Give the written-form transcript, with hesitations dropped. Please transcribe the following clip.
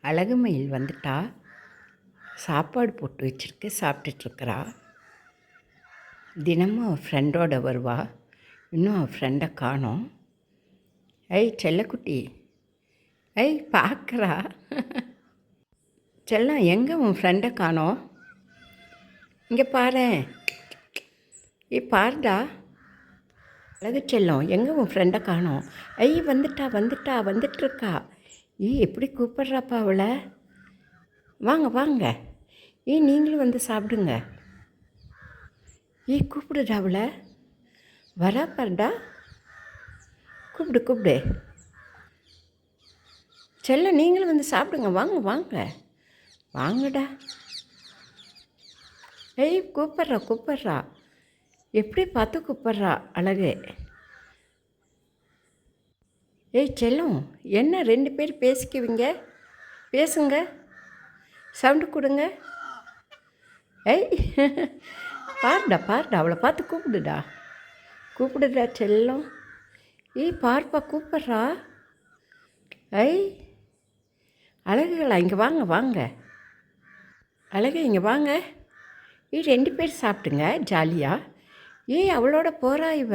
அழகுமயில் வந்துட்டா. சாப்பாடு போட்டு வச்சுருக்கு, சாப்பிட்டுட்ருக்குறா. தினமும் அவள் ஃப்ரெண்டோட வருவா. இன்னும் அவள் ஃப்ரெண்டை காணோம். செல்லக்குட்டி, பார்க்குறா. செல்லம், எங்கே உன் ஃப்ரெண்டை காணோம்? இங்கே பாரேன். பாருடா. அழகு செல்லம், எங்கே உன் ஃப்ரெண்டை காணோம்? வந்துட்டுருக்கா. எப்படி கூப்பிட்றாப்பா அவளை? வாங்க வாங்க. நீங்களும் வந்து சாப்பிடுங்க. கூப்பிடுடா அவளை. வரா பாருடா. கூப்பிடு. செல்லம், நீங்களும் வந்து சாப்பிடுங்க. வாங்க வாங்க வாங்கடா. கூப்பிட்றா. எப்படி பார்த்து கூப்பிட்றா அழகு. செல்லம், என்ன 2 பேர் பேசிக்குவீங்க? பேசுங்க, சவுண்டு கொடுங்க. பாருடா அவளை பார்த்து கூப்பிடுடா செல்லம். பார்ப்பா, கூப்பிட்றா. அழகுகளா, இங்கே வாங்க. அழகு, இங்கே வாங்க. 2 பேர் சாப்பிட்டுங்க ஜாலியாக. அவளோட போகிறா இவ.